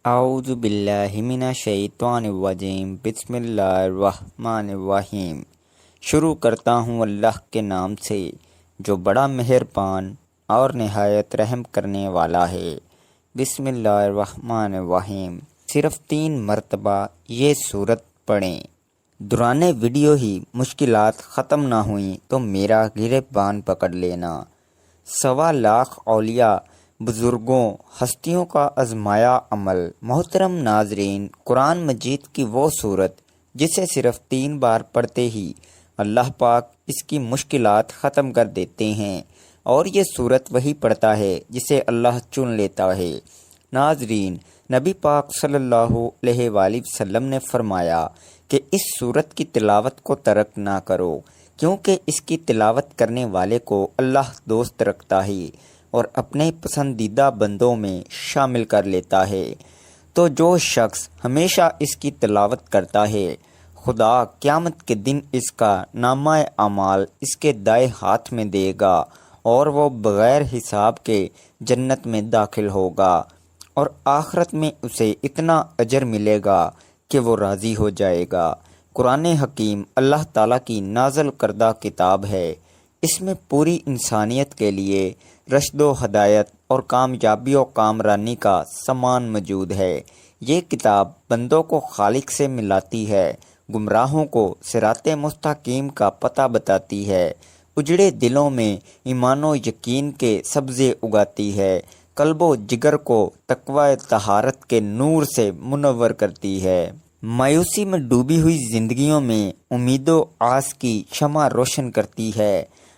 اعوذ باللہ من الشیطان الرجیم بسم اللہ الرحمن الرحیم۔ شروع کرتا ہوں اللہ کے نام سے جو بڑا مہربان اور نہایت رحم کرنے والا ہے۔ بسم اللہ الرحمن الرحیم۔ صرف 3 مرتبہ یہ سورت پڑھیں۔ دوران ویڈیو ہی مشکلات ختم نہ ہوئیں تو میرا گریبان پکڑ لینا۔ 1.25 لاکھ اولیاء، بزرگوں، ہستیوں کا آزمایا عمل۔ محترم ناظرین، قرآن مجید کی وہ صورت جسے صرف 3 بار پڑھتے ہی اللہ پاک اس کی مشکلات ختم کر دیتے ہیں، اور یہ صورت وہی پڑھتا ہے جسے اللہ چن لیتا ہے۔ ناظرین، نبی پاک صلی اللہ علیہ وآلہ وسلم نے فرمایا کہ اس صورت کی تلاوت کو ترک نہ کرو، کیونکہ اس کی تلاوت کرنے والے کو اللہ دوست رکھتا ہے اور اپنے پسندیدہ بندوں میں شامل کر لیتا ہے۔ تو جو شخص ہمیشہ اس کی تلاوت کرتا ہے، خدا قیامت کے دن اس کا نامہ اعمال اس کے دائیں ہاتھ میں دے گا اور وہ بغیر حساب کے جنت میں داخل ہوگا، اور آخرت میں اسے اتنا اجر ملے گا کہ وہ راضی ہو جائے گا۔ قرآن حکیم اللہ تعالیٰ کی نازل کردہ کتاب ہے۔ اس میں پوری انسانیت کے لیے رشد و ہدایت اور کامیابی و کامرانی کا سامان موجود ہے۔ یہ کتاب بندوں کو خالق سے ملاتی ہے، گمراہوں کو صراط مستقیم کا پتہ بتاتی ہے، اجڑے دلوں میں ایمان و یقین کے سبزے اگاتی ہے، قلب و جگر کو تقوی طہارت کے نور سے منور کرتی ہے، مایوسی میں ڈوبی ہوئی زندگیوں میں امید و آس کی شمع روشن کرتی ہے،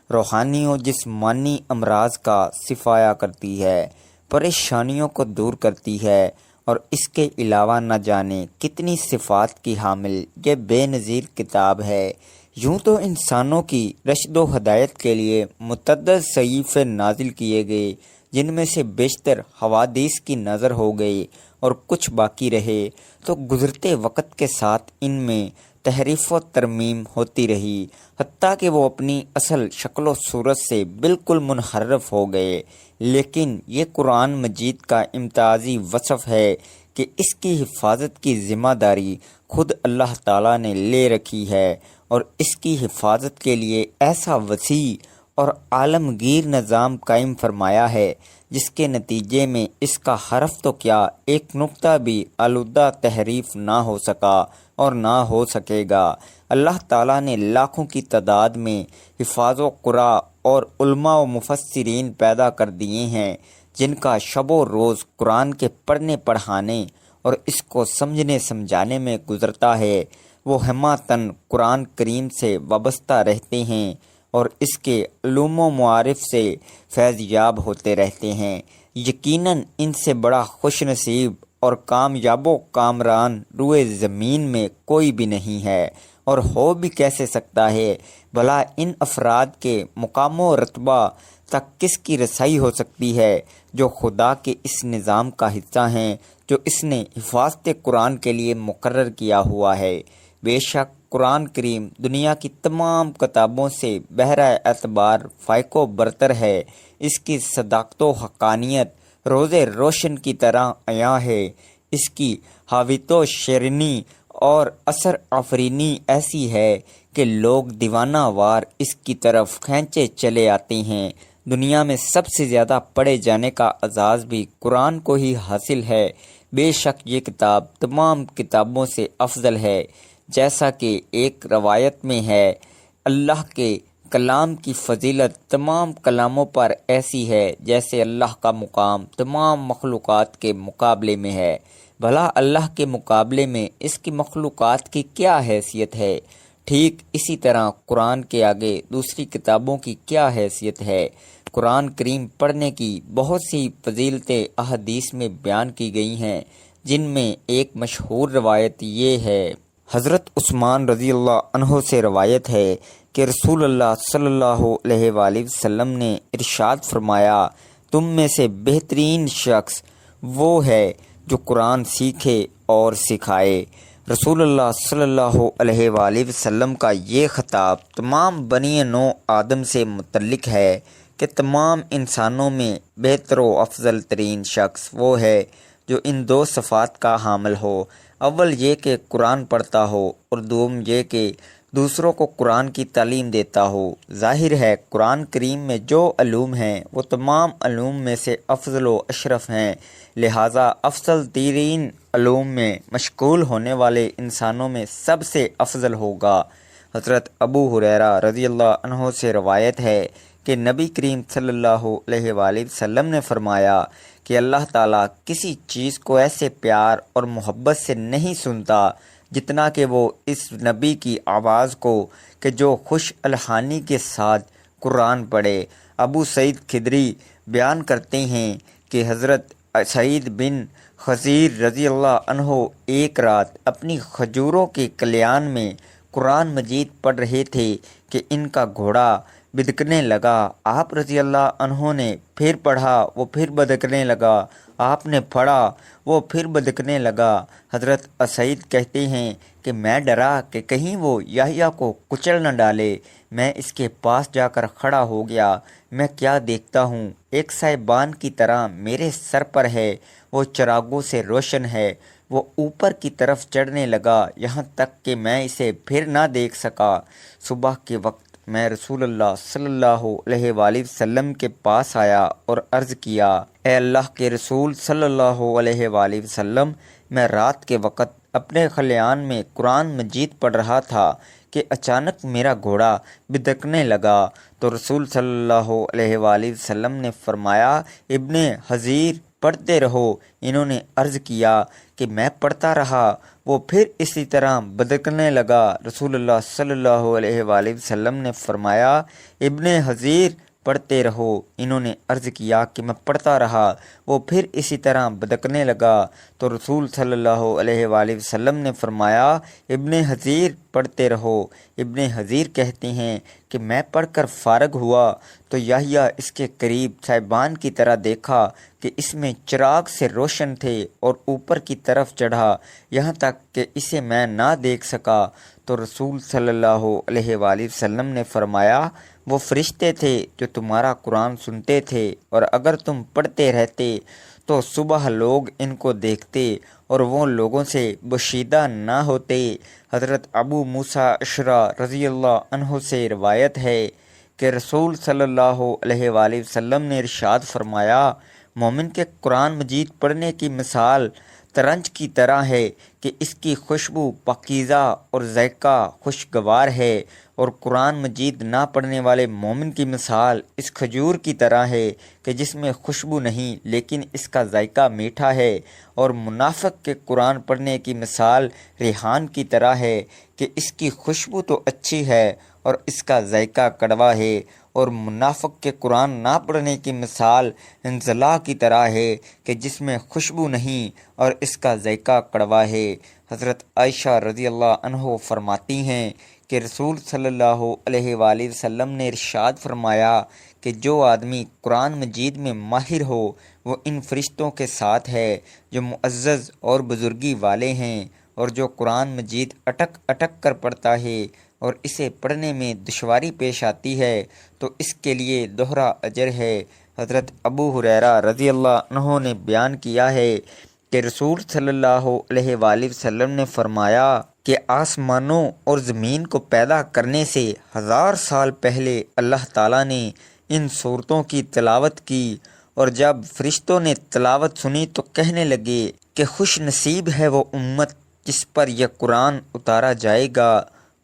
روحانی و جسمانی امراض کا شفایا کرتی ہے، پریشانیوں کو دور کرتی ہے، اور اس کے علاوہ نہ جانے کتنی صفات کی حامل یہ بے نظیر کتاب ہے۔ یوں تو انسانوں کی رشد و ہدایت کے لیے متعدد صحیفے نازل کیے گئے، جن میں سے بیشتر حوادث کی نظر ہو گئی اور کچھ باقی رہے، تو گزرتے وقت کے ساتھ ان میں تحریف و ترمیم ہوتی رہی، حتیٰ کہ وہ اپنی اصل شکل و صورت سے بالکل منحرف ہو گئے۔ لیکن یہ قرآن مجید کا امتیازی وصف ہے کہ اس کی حفاظت کی ذمہ داری خود اللہ تعالیٰ نے لے رکھی ہے، اور اس کی حفاظت کے لیے ایسا وسیع اور عالمگیر نظام قائم فرمایا ہے جس کے نتیجے میں اس کا حرف تو کیا ایک نقطہ بھی آلودہ تحریف نہ ہو سکا اور نہ ہو سکے گا۔ اللہ تعالیٰ نے لاکھوں کی تعداد میں حفاظ و قراء اور علماء و مفسرین پیدا کر دیے ہیں، جن کا شب و روز قرآن کے پڑھنے پڑھانے اور اس کو سمجھنے سمجھانے میں گزرتا ہے۔ وہ ہمتاً قرآن کریم سے وابستہ رہتے ہیں اور اس کے علوم و معارف سے فیض یاب ہوتے رہتے ہیں۔ یقیناً ان سے بڑا خوش نصیب اور کامیاب و کامران روئے زمین میں کوئی بھی نہیں ہے، اور ہو بھی کیسے سکتا ہے۔ بھلا ان افراد کے مقام و رتبہ تک کس کی رسائی ہو سکتی ہے جو خدا کے اس نظام کا حصہ ہیں جو اس نے حفاظت قرآن کے لیے مقرر کیا ہوا ہے۔ بے شک قرآن کریم دنیا کی تمام کتابوں سے بہرہ اعتبار فائق و برتر ہے۔ اس کی صداقت و حقانیت روز روشن کی طرح عیاں ہے۔ اس کی حاویت و شیرینی اور اثر آفرینی ایسی ہے کہ لوگ دیوانہ وار اس کی طرف کھینچے چلے آتے ہیں۔ دنیا میں سب سے زیادہ پڑھے جانے کا اعزاز بھی قرآن کو ہی حاصل ہے۔ بے شک یہ کتاب تمام کتابوں سے افضل ہے، جیسا کہ ایک روایت میں ہے، اللہ کے کلام کی فضیلت تمام کلاموں پر ایسی ہے جیسے اللہ کا مقام تمام مخلوقات کے مقابلے میں ہے۔ بھلا اللہ کے مقابلے میں اس کی مخلوقات کی کیا حیثیت ہے؟ ٹھیک اسی طرح قرآن کے آگے دوسری کتابوں کی کیا حیثیت ہے؟ قرآن کریم پڑھنے کی بہت سی فضیلتیں احادیث میں بیان کی گئی ہیں، جن میں ایک مشہور روایت یہ ہے۔ حضرت عثمان رضی اللہ عنہ سے روایت ہے کہ رسول اللہ صلی اللہ علیہ وآلہ وسلم نے ارشاد فرمایا، تم میں سے بہترین شخص وہ ہے جو قرآن سیکھے اور سکھائے۔ رسول اللہ صلی اللہ علیہ وآلہ وسلم کا یہ خطاب تمام بنی نوع آدم سے متعلق ہے کہ تمام انسانوں میں بہتر و افضل ترین شخص وہ ہے جو ان دو صفات کا حامل ہو۔ اول یہ کہ قرآن پڑھتا ہو اور دوم یہ کہ دوسروں کو قرآن کی تعلیم دیتا ہو۔ ظاہر ہے قرآن کریم میں جو علوم ہیں وہ تمام علوم میں سے افضل و اشرف ہیں، لہٰذا افضل ترین علوم میں مشغول ہونے والے انسانوں میں سب سے افضل ہوگا۔ حضرت ابو ہریرہ رضی اللہ عنہ سے روایت ہے کہ نبی کریم صلی اللہ علیہ وآلہ وسلم نے فرمایا کہ اللہ تعالیٰ کسی چیز کو ایسے پیار اور محبت سے نہیں سنتا جتنا کہ وہ اس نبی کی آواز کو کہ جو خوش الحانی کے ساتھ قرآن پڑھے۔ ابو سعید خدری بیان کرتے ہیں کہ حضرت سعید بن خضیر رضی اللہ عنہ ایک رات اپنی کھجوروں کے کلیان میں قرآن مجید پڑھ رہے تھے کہ ان کا گھوڑا بدکنے لگا۔ آپ رضی اللہ عنہ نے پھر پڑھا، وہ پھر بدکنے لگا۔ آپ نے پڑھا، وہ پھر بدکنے لگا۔ حضرت سعید کہتے ہیں کہ میں ڈرا کہ کہیں وہ یحییٰ کو کچل نہ ڈالے۔ میں اس کے پاس جا کر کھڑا ہو گیا۔ میں کیا دیکھتا ہوں، ایک سائبان کی طرح میرے سر پر ہے، وہ چراغوں سے روشن ہے۔ وہ اوپر کی طرف چڑھنے لگا یہاں تک کہ میں اسے پھر نہ دیکھ سکا۔ صبح کے وقت میں رسول اللہ صلی اللہ علیہ وآلہ وسلم کے پاس آیا اور عرض کیا، اے اللہ کے رسول صلی اللہ علیہ وآلہ وسلم، میں رات کے وقت اپنے خلیان میں قرآن مجید پڑھ رہا تھا کہ اچانک میرا گھوڑا بدکنے لگا۔ تو رسول صلی اللہ علیہ وآلہ وسلم نے فرمایا، ابن حضیر پڑھتے رہو۔ انہوں نے عرض کیا کہ میں پڑھتا رہا، وہ پھر اسی طرح بدکنے لگا۔ رسول اللہ صلی اللہ علیہ وآلہ وسلم نے فرمایا، ابن حضیر پڑھتے رہو۔ انہوں نے عرض کیا کہ میں پڑھتا رہا، وہ پھر اسی طرح بدکنے لگا۔ تو رسول صلی اللہ علیہ وآلہ وسلم نے فرمایا، ابن حضیر پڑھتے رہو۔ ابن حضیر کہتے ہیں کہ میں پڑھ کر فارغ ہوا تو یحییٰ اس کے قریب سائبان کی طرح دیکھا کہ اس میں چراغ سے روشن تھے اور اوپر کی طرف چڑھا یہاں تک کہ اسے میں نہ دیکھ سکا۔ تو رسول صلی اللہ علیہ وآلہ وسلم نے فرمایا، وہ فرشتے تھے جو تمہارا قرآن سنتے تھے، اور اگر تم پڑھتے رہتے تو صبح لوگ ان کو دیکھتے اور وہ لوگوں سے بوشیدہ نہ ہوتے۔ حضرت ابو موسیٰ اشعری رضی اللہ عنہ سے روایت ہے کہ رسول صلی اللہ علیہ وآلہ وسلم نے ارشاد فرمایا، مومن کے قرآن مجید پڑھنے کی مثال ترنج کی طرح ہے کہ اس کی خوشبو پاکیزہ اور ذائقہ خوشگوار ہے، اور قرآن مجید نہ پڑھنے والے مومن کی مثال اس کھجور کی طرح ہے کہ جس میں خوشبو نہیں لیکن اس کا ذائقہ میٹھا ہے، اور منافق کے قرآن پڑھنے کی مثال ریحان کی طرح ہے کہ اس کی خوشبو تو اچھی ہے اور اس کا ذائقہ کڑوا ہے، اور منافق کے قرآن نہ پڑھنے کی مثال انزلا کی طرح ہے کہ جس میں خوشبو نہیں اور اس کا ذائقہ کڑوا ہے۔ حضرت عائشہ رضی اللہ عنہ فرماتی ہیں کہ رسول صلی اللہ علیہ وآلہ وسلم نے ارشاد فرمایا کہ جو آدمی قرآن مجید میں ماہر ہو وہ ان فرشتوں کے ساتھ ہے جو معزز اور بزرگی والے ہیں، اور جو قرآن مجید اٹک اٹک کر پڑھتا ہے اور اسے پڑھنے میں دشواری پیش آتی ہے تو اس کے لیے دوہرا اجر ہے۔ حضرت ابو ہریرہ رضی اللہ عنہ نے بیان کیا ہے کہ رسول صلی اللہ علیہ وآلہ وسلم نے فرمایا کہ آسمانوں اور زمین کو پیدا کرنے سے 1000 سال پہلے اللہ تعالیٰ نے ان صورتوں کی تلاوت کی، اور جب فرشتوں نے تلاوت سنی تو کہنے لگے کہ خوش نصیب ہے وہ امت جس پر یہ قرآن اتارا جائے گا،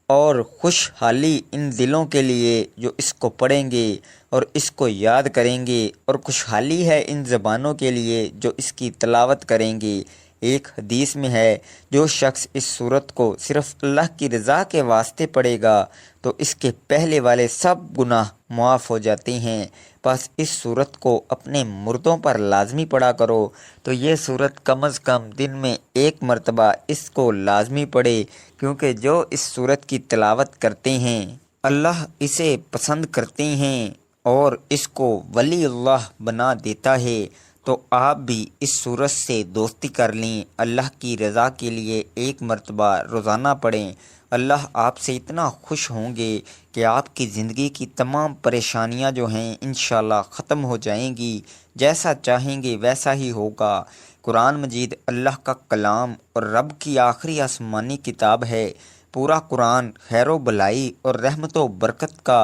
اور خوشحالی ان دلوں کے لیے جو اس کو پڑھیں گے اور اس کو یاد کریں گے، اور خوشحالی ہے ان زبانوں کے لیے جو اس کی تلاوت کریں گے۔ ایک حدیث میں ہے، جو شخص اس سورت کو صرف اللہ کی رضا کے واسطے پڑھے گا تو اس کے پہلے والے سب گناہ معاف ہو جاتے ہیں، بس اس سورت کو اپنے مردوں پر لازمی پڑھا کرو۔ تو یہ سورت کم از کم دن میں 1 مرتبہ اس کو لازمی پڑھے، کیونکہ جو اس سورت کی تلاوت کرتے ہیں اللہ اسے پسند کرتے ہیں اور اس کو ولی اللہ بنا دیتا ہے۔ تو آپ بھی اس سورت سے دوستی کر لیں، اللہ کی رضا کے لیے 1 مرتبہ روزانہ پڑھیں۔ اللہ آپ سے اتنا خوش ہوں گے کہ آپ کی زندگی کی تمام پریشانیاں جو ہیں انشاءاللہ ختم ہو جائیں گی، جیسا چاہیں گے ویسا ہی ہوگا۔ قرآن مجید اللہ کا کلام اور رب کی آخری آسمانی کتاب ہے۔ پورا قرآن خیر و بلائی اور رحمت و برکت کا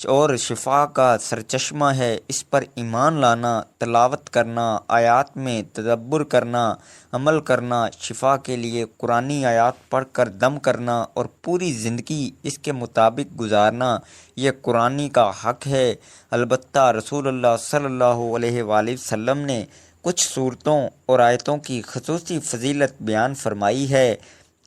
اور شفا کا سرچشمہ ہے۔ اس پر ایمان لانا، تلاوت کرنا، آیات میں تدبر کرنا، عمل کرنا، شفا کے لیے قرآنی آیات پڑھ کر دم کرنا اور پوری زندگی اس کے مطابق گزارنا، یہ قرآنی کا حق ہے۔ البتہ رسول اللہ صلی اللہ علیہ وآلہ وسلم نے کچھ صورتوں اور آیتوں کی خصوصی فضیلت بیان فرمائی ہے۔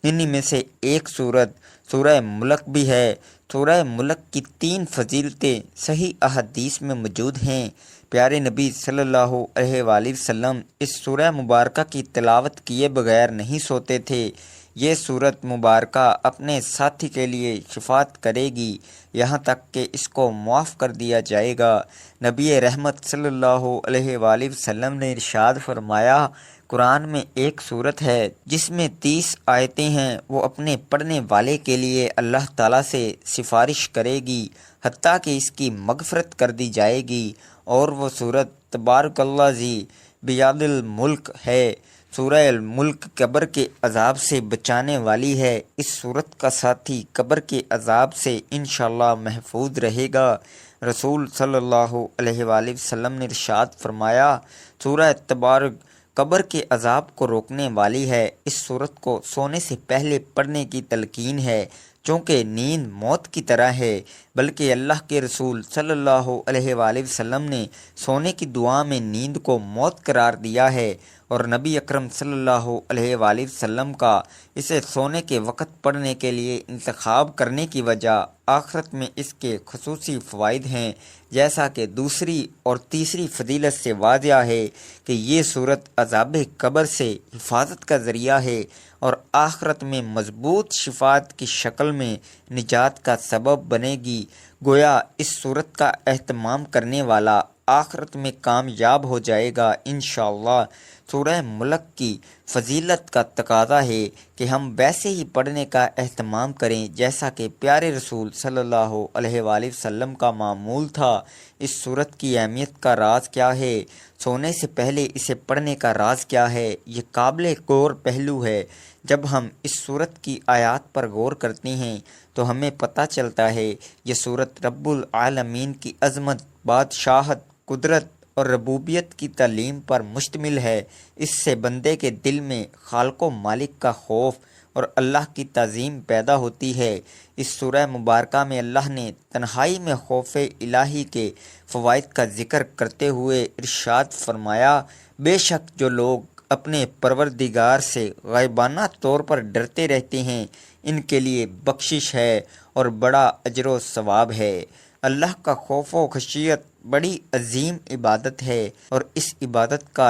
انہی میں سے ایک صورت سورہ ملک بھی ہے۔ سورہ ملک کی 3 فضیلتیں صحیح احادیث میں موجود ہیں۔ پیارے نبی صلی اللہ علیہ وآلہ وسلم اس سورہ مبارکہ کی تلاوت کیے بغیر نہیں سوتے تھے۔ یہ سورت مبارکہ اپنے ساتھی کے لیے شفاعت کرے گی، یہاں تک کہ اس کو معاف کر دیا جائے گا۔ نبی رحمت صلی اللہ علیہ وآلہ وسلم نے ارشاد فرمایا، قرآن میں ایک سورت ہے جس میں 30 آیتیں ہیں، وہ اپنے پڑھنے والے کے لیے اللہ تعالیٰ سے سفارش کرے گی حتیٰ کہ اس کی مغفرت کر دی جائے گی، اور وہ سورت تبارک اللہ ذی بیاد الملک ہے۔ سورہ الملک قبر کے عذاب سے بچانے والی ہے۔ اس سورت کا ساتھی قبر کے عذاب سے انشاءاللہ محفوظ رہے گا۔ رسول صلی اللہ علیہ وآلہ وسلم نے ارشاد فرمایا، سورہ تبارک قبر کے عذاب کو روکنے والی ہے۔ اس سورت کو سونے سے پہلے پڑھنے کی تلقین ہے، چونکہ نیند موت کی طرح ہے، بلکہ اللہ کے رسول صلی اللہ علیہ وآلہ وسلم نے سونے کی دعا میں نیند کو موت قرار دیا ہے، اور نبی اکرم صلی اللہ علیہ وآلہ وسلم کا اسے سونے کے وقت پڑھنے کے لیے انتخاب کرنے کی وجہ آخرت میں اس کے خصوصی فوائد ہیں، جیسا کہ دوسری اور تیسری فضیلت سے واضح ہے کہ یہ صورت عذاب قبر سے حفاظت کا ذریعہ ہے اور آخرت میں مضبوط شفاعت کی شکل میں نجات کا سبب بنے گی۔ گویا اس صورت کا اہتمام کرنے والا آخرت میں کامیاب ہو جائے گا انشاءاللہ۔ سورہ ملک کی فضیلت کا تقاضا ہے کہ ہم ویسے ہی پڑھنے کا اہتمام کریں جیسا کہ پیارے رسول صلی اللہ علیہ وآلہ وسلم کا معمول تھا۔ اس صورت کی اہمیت کا راز کیا ہے؟ سونے سے پہلے اسے پڑھنے کا راز کیا ہے؟ یہ قابل غور پہلو ہے۔ جب ہم اس صورت کی آیات پر غور کرتے ہیں تو ہمیں پتہ چلتا ہے یہ صورت رب العالمین کی عظمت، بادشاہت، قدرت اور ربوبیت کی تعلیم پر مشتمل ہے۔ اس سے بندے کے دل میں خالق و مالک کا خوف اور اللہ کی تعظیم پیدا ہوتی ہے۔ اس سورہ مبارکہ میں اللہ نے تنہائی میں خوف الہی کے فوائد کا ذکر کرتے ہوئے ارشاد فرمایا، بے شک جو لوگ اپنے پروردگار سے غائبانہ طور پر ڈرتے رہتے ہیں، ان کے لیے بخشش ہے اور بڑا اجر و ثواب ہے۔ اللہ کا خوف و خشیت بڑی عظیم عبادت ہے اور اس عبادت کا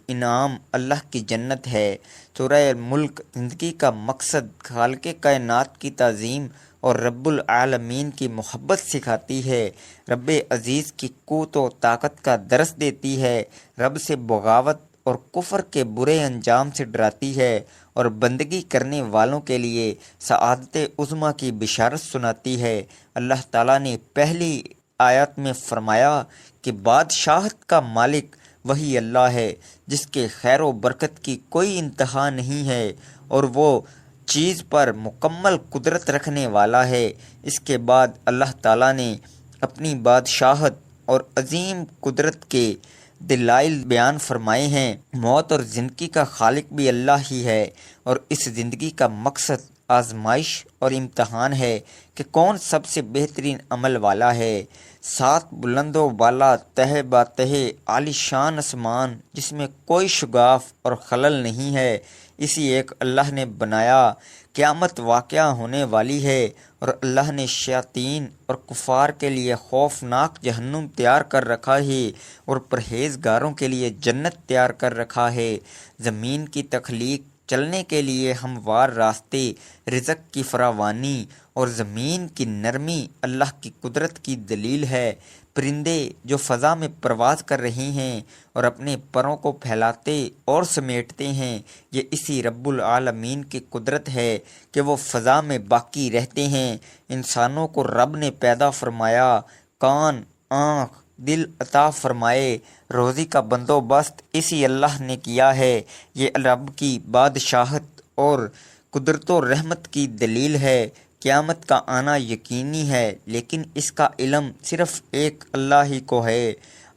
انعام اللہ کی جنت ہے۔ سورہ ملک زندگی کا مقصد خالق کائنات کی تعظیم اور رب العالمین کی محبت سکھاتی ہے، رب عزیز کی قوت و طاقت کا درس دیتی ہے، رب سے بغاوت اور کفر کے برے انجام سے ڈراتی ہے اور بندگی کرنے والوں کے لیے سعادت عظمیٰ کی بشارت سناتی ہے۔ اللہ تعالیٰ نے پہلی آیت میں فرمایا کہ بادشاہت کا مالک وہی اللہ ہے جس کے خیر و برکت کی کوئی انتہا نہیں ہے اور وہ چیز پر مکمل قدرت رکھنے والا ہے۔ اس کے بعد اللہ تعالیٰ نے اپنی بادشاہت اور عظیم قدرت کے دلائل بیان فرمائے ہیں۔ موت اور زندگی کا خالق بھی اللہ ہی ہے اور اس زندگی کا مقصد آزمائش اور امتحان ہے کہ کون سب سے بہترین عمل والا ہے۔ 7 بلند و بالا تہ باتہ عالی شان آسمان جس میں کوئی شگاف اور خلل نہیں ہے، اسی ایک اللہ نے بنایا۔ قیامت واقعہ ہونے والی ہے اور اللہ نے شیاطین اور کفار کے لیے خوفناک جہنم تیار کر رکھا ہے اور پرہیزگاروں کے لیے جنت تیار کر رکھا ہے۔ زمین کی تخلیق، چلنے کے لیے ہموار راستے، رزق کی فراوانی اور زمین کی نرمی اللہ کی قدرت کی دلیل ہے۔ پرندے جو فضا میں پرواز کر رہے ہیں اور اپنے پروں کو پھیلاتے اور سمیٹتے ہیں، یہ اسی رب العالمین کی قدرت ہے کہ وہ فضا میں باقی رہتے ہیں۔ انسانوں کو رب نے پیدا فرمایا، کان، آنکھ دل عطا فرمائے، روزی کا بندوبست اسی اللہ نے کیا ہے۔ یہ رب کی بادشاہت اور قدرت و رحمت کی دلیل ہے۔ قیامت کا آنا یقینی ہے، لیکن اس کا علم صرف ایک اللہ ہی کو ہے۔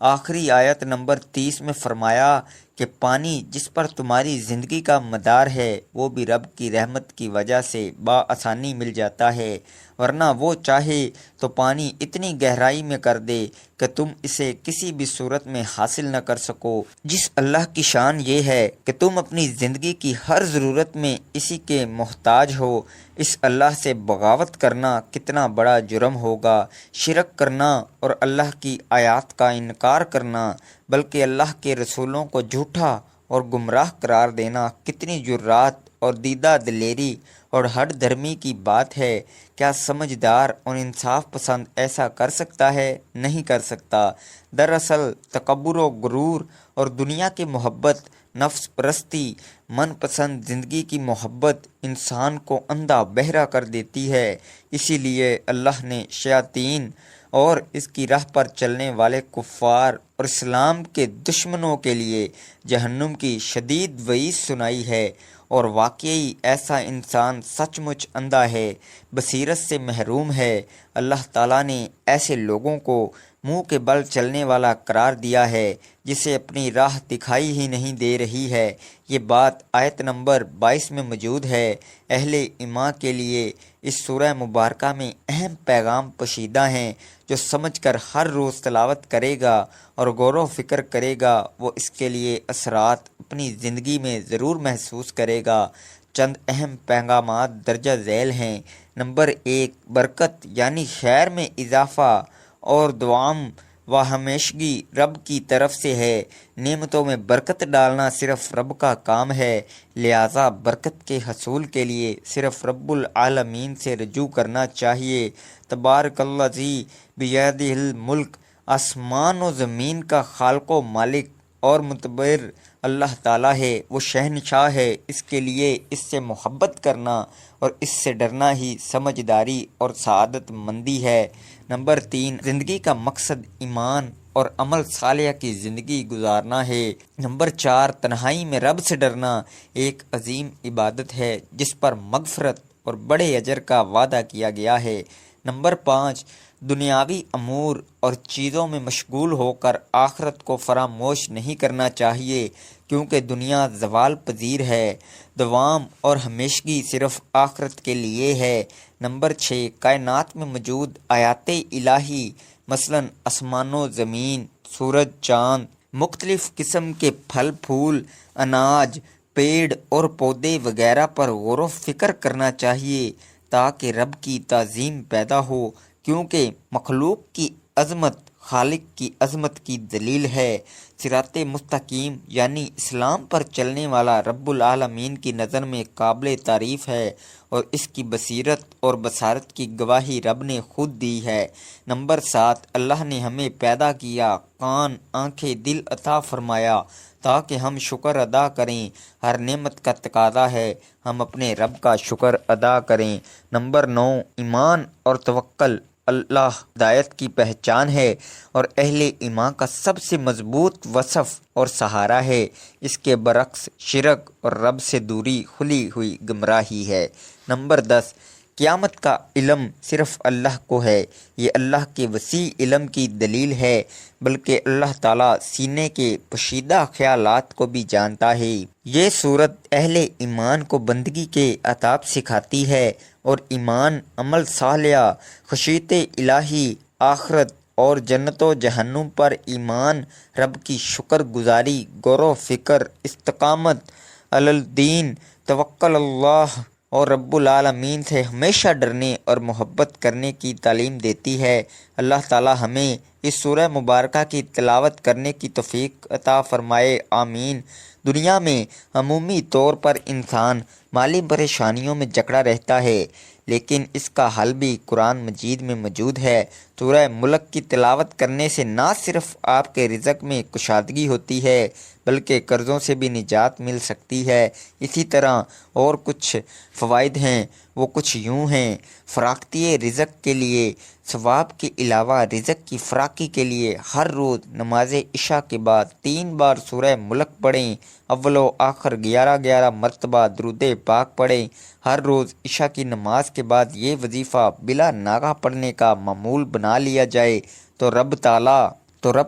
آخری آیت نمبر 30 میں فرمایا کہ پانی جس پر تمہاری زندگی کا مدار ہے وہ بھی رب کی رحمت کی وجہ سے بآسانی مل جاتا ہے، ورنہ وہ چاہے تو پانی اتنی گہرائی میں کر دے کہ تم اسے کسی بھی صورت میں حاصل نہ کر سکو۔ جس اللہ کی شان یہ ہے کہ تم اپنی زندگی کی ہر ضرورت میں اسی کے محتاج ہو، اس اللہ سے بغاوت کرنا کتنا بڑا جرم ہوگا۔ شرک کرنا اور اللہ کی آیات کا انکار کرنا، بلکہ اللہ کے رسولوں کو جھوٹا اور گمراہ قرار دینا کتنی جرات اور دیدہ دلیری اور ہٹ دھرمی کی بات ہے۔ کیا سمجھدار اور انصاف پسند ایسا کر سکتا ہے؟ نہیں کر سکتا۔ دراصل تکبر و غرور اور دنیا کی محبت، نفس پرستی، من پسند زندگی کی محبت انسان کو اندھا بہرا کر دیتی ہے۔ اسی لیے اللہ نے شیاطین اور اس کی راہ پر چلنے والے کفار اور اسلام کے دشمنوں کے لیے جہنم کی شدید وعید سنائی ہے، اور واقعی ایسا انسان سچ مچ اندھا ہے، بصیرت سے محروم ہے۔ اللہ تعالیٰ نے ایسے لوگوں کو منہ کے بل چلنے والا قرار دیا ہے جسے اپنی راہ دکھائی ہی نہیں دے رہی ہے۔ یہ بات آیت نمبر 22 میں موجود ہے۔ اہل ایمان کے لیے اس سورہ مبارکہ میں اہم پیغام پوشیدہ ہیں جو سمجھ کر ہر روز تلاوت کرے گا اور غور و فکر کرے گا، وہ اس کے لیے اثرات اپنی زندگی میں ضرور محسوس کرے گا۔ چند اہم پیغامات درجہ ذیل ہیں۔ نمبر 1، برکت یعنی خیر میں اضافہ اور دوام و ہمیشگی رب کی طرف سے ہے۔ نعمتوں میں برکت ڈالنا صرف رب کا کام ہے، لہٰذا برکت کے حصول کے لیے صرف رب العالمین سے رجوع کرنا چاہیے۔ تبارک الذی بیدہ الملک، آسمان و زمین کا خالق و مالک اور متبر اللہ تعالیٰ ہے، وہ شہنشاہ ہے۔ اس کے لیے اس سے محبت کرنا اور اس سے ڈرنا ہی سمجھداری اور سعادت مندی ہے۔ نمبر 3، زندگی کا مقصد ایمان اور عمل صالح کی زندگی گزارنا ہے۔ نمبر 4، تنہائی میں رب سے ڈرنا ایک عظیم عبادت ہے جس پر مغفرت اور بڑے اجر کا وعدہ کیا گیا ہے۔ نمبر 5، دنیاوی امور اور چیزوں میں مشغول ہو کر آخرت کو فراموش نہیں کرنا چاہیے، کیونکہ دنیا زوال پذیر ہے، دوام اور ہمیشگی صرف آخرت کے لیے ہے۔ نمبر 6، کائنات میں موجود آیات الہی مثلا آسمان و زمین، سورج، چاند، مختلف قسم کے پھل پھول، اناج، پیڑ اور پودے وغیرہ پر غور و فکر کرنا چاہیے تاکہ رب کی تعظیم پیدا ہو، کیونکہ مخلوق کی عظمت خالق کی عظمت کی دلیل ہے۔ صراط مستقیم یعنی اسلام پر چلنے والا رب العالمین کی نظر میں قابل تعریف ہے، اور اس کی بصیرت اور بصارت کی گواہی رب نے خود دی ہے۔ نمبر 7، اللہ نے ہمیں پیدا کیا، کان، آنکھیں، دل عطا فرمایا تاکہ ہم شکر ادا کریں۔ ہر نعمت کا تقاضا ہے ہم اپنے رب کا شکر ادا کریں۔ نمبر 9، ایمان اور توکل اللہ ہدایت کی پہچان ہے اور اہل ایمان کا سب سے مضبوط وصف اور سہارا ہے۔ اس کے برعکس شرک اور رب سے دوری کھلی ہوئی گمراہی ہے۔ نمبر 10، قیامت کا علم صرف اللہ کو ہے۔ یہ اللہ کے وسیع علم کی دلیل ہے، بلکہ اللہ تعالیٰ سینے کے پوشیدہ خیالات کو بھی جانتا ہے۔ یہ صورت اہل ایمان کو بندگی کے آداب سکھاتی ہے، اور ایمان، عمل صالح، خشیت الہی، آخرت اور جنت و جہنم پر ایمان، رب کی شکر گزاری، غور و فکر، استقامت علی الدین، توکل اللہ اور رب العالمین سے ہمیشہ ڈرنے اور محبت کرنے کی تعلیم دیتی ہے۔ اللہ تعالی ہمیں اس سورہ مبارکہ کی تلاوت کرنے کی توفیق عطا فرمائے، آمین۔ دنیا میں عمومی طور پر انسان مالی پریشانیوں میں جکڑا رہتا ہے۔ لیکن اس کا حل بھی قرآن مجید میں موجود ہے۔ سورہ ملک کی تلاوت کرنے سے نہ صرف آپ کے رزق میں کشادگی ہوتی ہے بلکہ قرضوں سے بھی نجات مل سکتی ہے۔ اسی طرح اور کچھ فوائد ہیں، وہ کچھ یوں ہیں۔ فراختی رزق کے لیے ثواب کے علاوہ رزق کی فراخی کے لیے ہر روز نماز عشاء کے بعد 3 بار سورہ ملک پڑھیں، اول و آخر 11 مرتبہ درود پاک پڑھیں۔ ہر روز عشاء کی نماز کے بعد یہ وظیفہ بلا ناغہ پڑھنے کا معمول بنا لیا جائے تو رب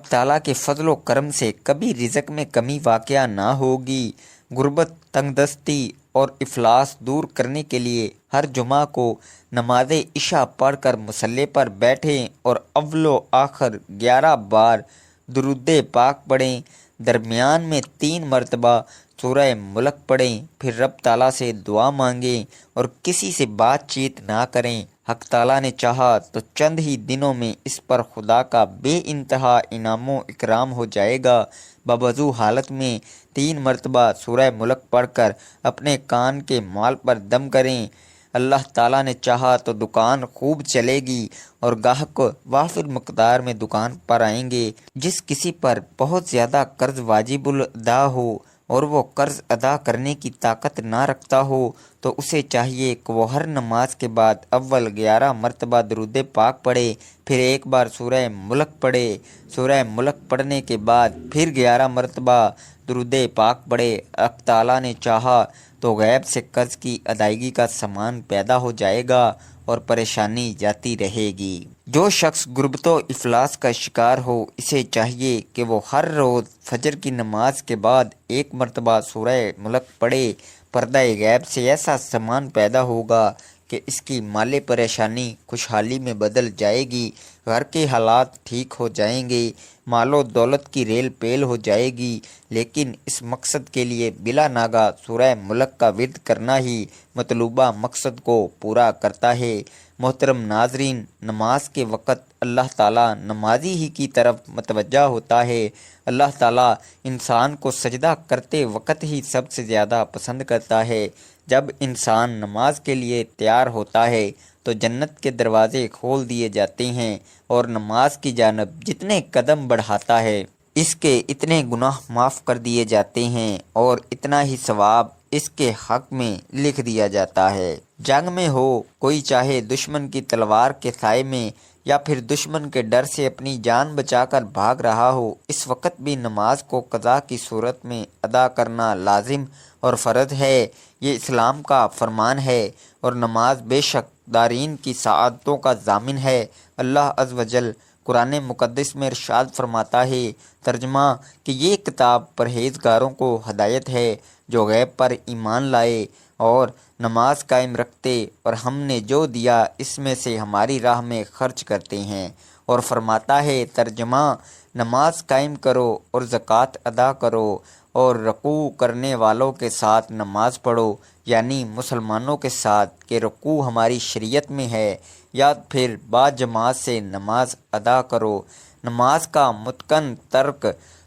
تعالیٰ کے فضل و کرم سے کبھی رزق میں کمی واقع نہ ہوگی۔ غربت، تنگ دستی اور افلاس دور کرنے کے لیے ہر جمعہ کو نماز عشاء پڑھ کر مصلی پر بیٹھیں اور اول و آخر 11 بار درود پاک پڑھیں۔ درمیان میں 3 مرتبہ سورہ ملک پڑھیں، پھر رب تعالیٰ سے دعا مانگیں اور کسی سے بات چیت نہ کریں۔ حق تعالیٰ نے چاہا تو چند ہی دنوں میں اس پر خدا کا بے انتہا انعام و اکرام ہو جائے گا۔ بوضو حالت میں 3 مرتبہ سورہ ملک پڑھ کر اپنے کان کے مال پر دم کریں۔ اللہ تعالیٰ نے چاہا تو دکان خوب چلے گی اور گاہک وافر مقدار میں دکان پر آئیں گے۔ جس کسی پر بہت زیادہ قرض واجب الادا ہو اور وہ قرض ادا کرنے کی طاقت نہ رکھتا ہو تو اسے چاہیے کہ وہ ہر نماز کے بعد اول 11 مرتبہ درود پاک پڑھے، پھر 1 بار سورہ ملک پڑھے۔ سورہ ملک پڑھنے کے بعد پھر 11 مرتبہ درود پاک پڑھے۔ حق تعالیٰ نے چاہا تو غیب سے قرض کی ادائیگی کا سامان پیدا ہو جائے گا اور پریشانی جاتی رہے گی۔ جو شخص غربت و افلاس کا شکار ہو اسے چاہیے کہ وہ ہر روز فجر کی نماز کے بعد 1 مرتبہ سورہ ملک پڑھے۔ پردہ غیب سے ایسا سامان پیدا ہوگا کہ اس کی مالی پریشانی خوشحالی میں بدل جائے گی، گھر کے حالات ٹھیک ہو جائیں گے، مال و دولت کی ریل پیل ہو جائے گی۔ لیکن اس مقصد کے لیے بلا ناغہ سورہ ملک کا ورد کرنا ہی مطلوبہ مقصد کو پورا کرتا ہے۔ محترم ناظرین، نماز کے وقت اللہ تعالیٰ نمازی ہی کی طرف متوجہ ہوتا ہے۔ اللہ تعالیٰ انسان کو سجدہ کرتے وقت ہی سب سے زیادہ پسند کرتا ہے۔ جب انسان نماز کے لیے تیار ہوتا ہے تو جنت کے دروازے کھول دیے جاتے ہیں اور نماز کی جانب جتنے قدم بڑھاتا ہے اس کے اتنے گناہ معاف کر دیے جاتے ہیں اور اتنا ہی ثواب اس کے حق میں لکھ دیا جاتا ہے۔ جنگ میں ہو، کوئی چاہے دشمن کی تلوار کے سائے میں یا پھر دشمن کے ڈر سے اپنی جان بچا کر بھاگ رہا ہو، اس وقت بھی نماز کو قضا کی صورت میں ادا کرنا لازم اور فرض ہے۔ یہ اسلام کا فرمان ہے اور نماز بے شک دارین کی سعادتوں کا ضامن ہے۔ اللہ عز و جل قرآن مقدس میں ارشاد فرماتا ہے، ترجمہ کہ یہ کتاب پرہیزگاروں کو ہدایت ہے جو غیب پر ایمان لائے اور نماز قائم رکھتے اور ہم نے جو دیا اس میں سے ہماری راہ میں خرچ کرتے ہیں۔ اور فرماتا ہے، ترجمہ نماز قائم کرو اور زکوٰۃ ادا کرو اور رکوع کرنے والوں کے ساتھ نماز پڑھو، یعنی مسلمانوں کے ساتھ، کہ رکوع ہماری شریعت میں ہے، یا پھر با جماعت سے نماز ادا کرو۔ نماز کا متقن ترک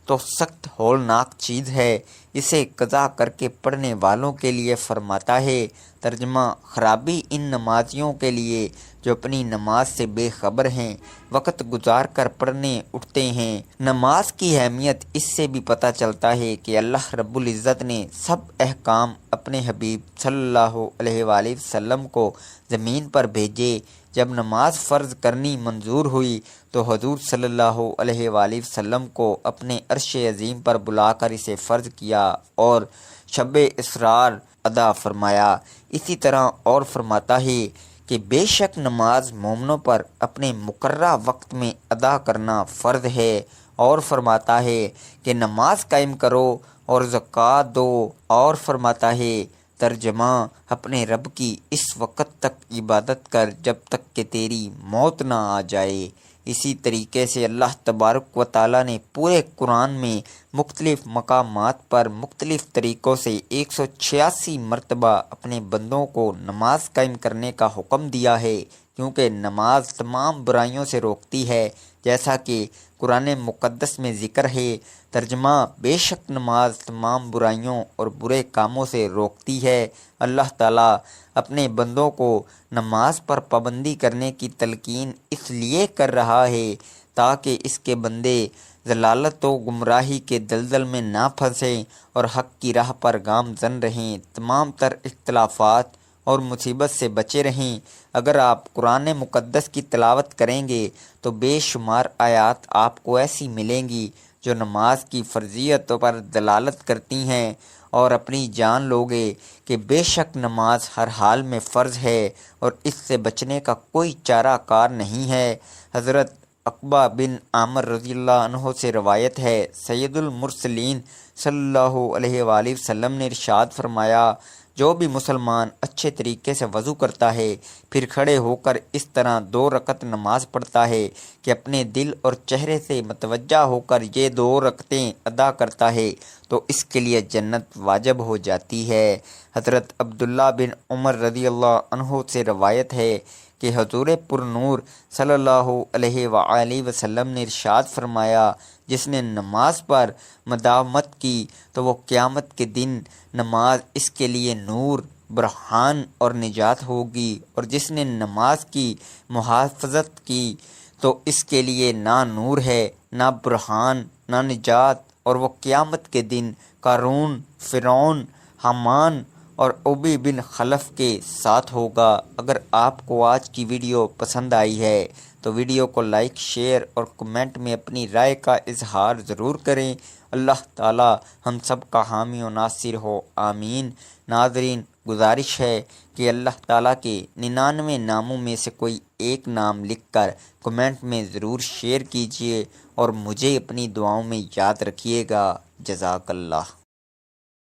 تو سخت ہولناک چیز ہے، اسے قضا کر کے پڑھنے والوں کے لیے فرماتا ہے، ترجمہ خرابی ان نمازیوں کے لیے جو اپنی نماز سے بے خبر ہیں، وقت گزار کر پڑھنے اٹھتے ہیں۔ نماز کی اہمیت اس سے بھی پتہ چلتا ہے کہ اللہ رب العزت نے سب احکام اپنے حبیب صلی اللہ علیہ وآلہ وسلم کو زمین پر بھیجے۔ جب نماز فرض کرنی منظور ہوئی تو حضور صلی اللہ علیہ وآلہ وسلم کو اپنے عرش عظیم پر بلا کر اسے فرض کیا اور شب اسرار ادا فرمایا۔ اسی طرح اور فرماتا ہے کہ بے شک نماز مومنوں پر اپنے مقررہ وقت میں ادا کرنا فرض ہے، اور فرماتا ہے کہ نماز قائم کرو اور زکوٰۃ دو، اور فرماتا ہے، ترجمہ اپنے رب کی اس وقت تک عبادت کر جب تک کہ تیری موت نہ آ جائے۔ اسی طریقے سے اللہ تبارک و تعالیٰ نے پورے قرآن میں مختلف مقامات پر مختلف طریقوں سے 186 مرتبہ اپنے بندوں کو نماز قائم کرنے کا حکم دیا ہے۔ کیونکہ نماز تمام برائیوں سے روکتی ہے، جیسا کہ قرآن مقدس میں ذکر ہے۔ ترجمہ: بے شک نماز تمام برائیوں اور برے کاموں سے روکتی ہے۔ اللہ تعالیٰ اپنے بندوں کو نماز پر پابندی کرنے کی تلقین اس لیے کر رہا ہے تاکہ اس کے بندے ضلالت و گمراہی کے دلدل میں نہ پھنسیں اور حق کی راہ پر گامزن رہیں، تمام تر اختلافات اور مصیبت سے بچے رہیں۔ اگر آپ قرآن مقدس کی تلاوت کریں گے تو بے شمار آیات آپ کو ایسی ملیں گی جو نماز کی فرضیت پر دلالت کرتی ہیں، اور اپنی جان لوگے کہ بے شک نماز ہر حال میں فرض ہے اور اس سے بچنے کا کوئی چارہ کار نہیں ہے۔ حضرت عقبہ بن عامر رضی اللہ عنہ سے روایت ہے، سید المرسلین صلی اللہ علیہ وآلہ وسلم نے ارشاد فرمایا، جو بھی مسلمان اچھے طریقے سے وضو کرتا ہے پھر کھڑے ہو کر اس طرح 2 رکعت نماز پڑھتا ہے کہ اپنے دل اور چہرے سے متوجہ ہو کر یہ 2 رکعتیں ادا کرتا ہے تو اس کے لیے جنت واجب ہو جاتی ہے۔ حضرت عبداللہ بن عمر رضی اللہ عنہ سے روایت ہے کہ حضور پر نور صلی اللہ علیہ وآلہ وسلم نے ارشاد فرمایا، جس نے نماز پر مداومت کی تو وہ قیامت کے دن نماز اس کے لیے نور، برہان اور نجات ہوگی، اور جس نے نماز کی محافظت کی تو اس کے لیے نہ نور ہے، نہ برہان، نہ نجات، اور وہ قیامت کے دن قارون، فرعون، حامان اور ابی بن خلف کے ساتھ ہوگا۔ اگر آپ کو آج کی ویڈیو پسند آئی ہے تو ویڈیو کو لائک، شیئر اور کمنٹ میں اپنی رائے کا اظہار ضرور کریں۔ اللہ تعالی ہم سب کا حامی و ناصر ہو، آمین۔ ناظرین، گزارش ہے کہ اللہ تعالیٰ کے 99 ناموں میں سے کوئی ایک نام لکھ کر کمنٹ میں ضرور شیئر کیجیے اور مجھے اپنی دعاؤں میں یاد رکھیے گا۔ جزاک اللہ۔